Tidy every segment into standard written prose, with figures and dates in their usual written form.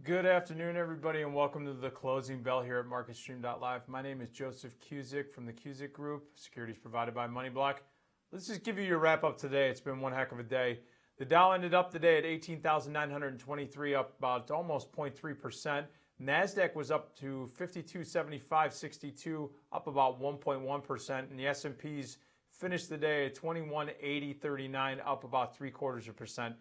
Good afternoon, everybody, and welcome to the closing bell here at MarketStream.live. My name is Joseph Cusick from the Cusick Group, securities provided by MoneyBlock. Let's just give you your wrap up today. It's been one heck of a day. The Dow ended up today at 18,923, up about almost 0.3%. NASDAQ was up to 5275.62, up about 1.1%, and the S&Ps finished the day at 2180.39, up about 0.75%.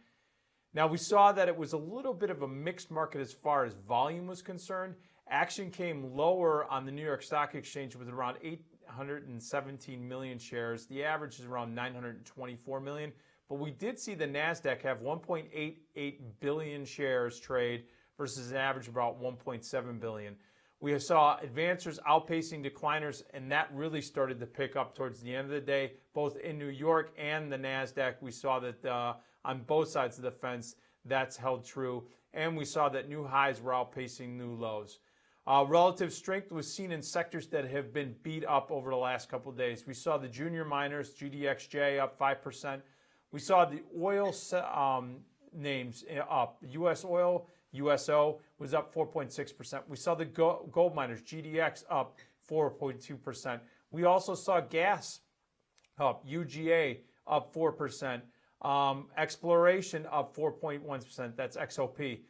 Now, we saw that it was a little bit of a mixed market as far as volume was concerned. Action came lower on the New York Stock Exchange with around 817 million shares. The average is around 924 million. But we did see the NASDAQ have 1.88 billion shares trade versus an average of about 1.7 billion. We saw advancers outpacing decliners, and that really started to pick up towards the end of the day, both in New York and the NASDAQ. We saw that on both sides of the fence, that's held true. And we saw that new highs were outpacing new lows. Relative strength was seen in sectors that have been beat up over the last couple of days. We saw the junior miners, GDXJ, up 5%. We saw the oil names up. U.S. oil, USO, was up 4.6%. We saw the gold miners, GDX, up 4.2%. We also saw gas up, UGA, up 4%. Exploration up 4.1%. That's XOP.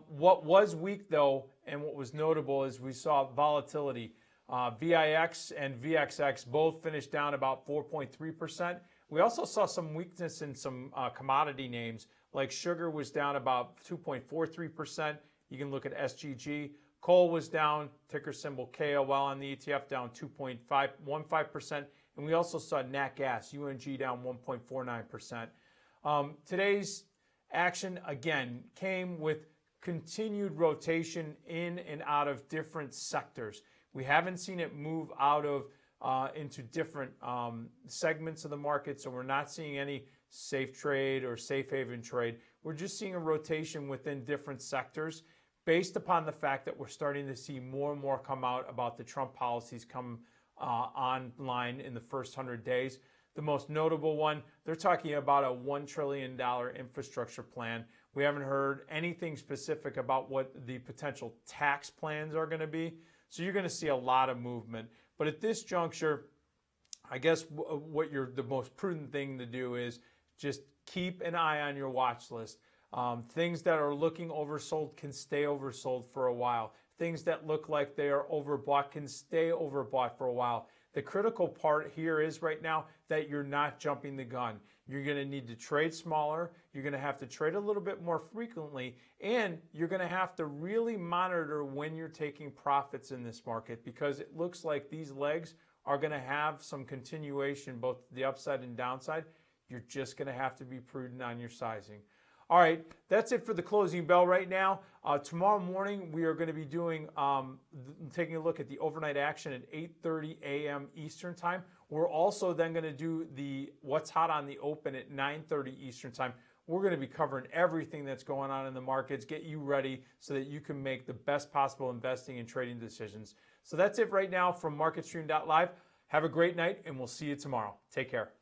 What was weak, though, and what was notable is we saw volatility. VIX and VXX both finished down about 4.3%. We also saw some weakness in some commodity names, like sugar was down about 2.43%. You can look at SGG. Coal was down, ticker symbol KOL on the ETF, down 2.15%. And we also saw nat gas, UNG, down 1.49%. Today's action, again, came with continued rotation in and out of different sectors. We haven't seen it move out of into different segments of the market, so we're not seeing any safe trade or safe haven trade. We're just seeing a rotation within different sectors based upon the fact that we're starting to see more and more come out about the Trump policies come online in the first 100 days. The most notable one, they're talking about a $1 trillion infrastructure plan. We haven't heard anything specific about what the potential tax plans are going to be. So you're going to see a lot of movement. But at this juncture, I guess the most prudent thing to do is just keep an eye on your watch list. Things that are looking oversold can stay oversold for a while. Things that look like they are overbought can stay overbought for a while. The critical part here is right now that you're not jumping the gun. You're going to need to trade smaller. You're going to have to trade a little bit more frequently. And you're going to have to really monitor when you're taking profits in this market, because it looks like these legs are going to have some continuation, both the upside and downside. You're just going to have to be prudent on your sizing. All right, that's it for the closing bell right now. Tomorrow morning, we are going to be doing taking a look at the overnight action at 8:30 a.m. Eastern Time. We're also then going to do the What's Hot on the Open at 9:30 Eastern Time. We're going to be covering everything that's going on in the markets, get you ready so that you can make the best possible investing and trading decisions. So that's it right now from MarketStream.live. Have a great night, and we'll see you tomorrow. Take care.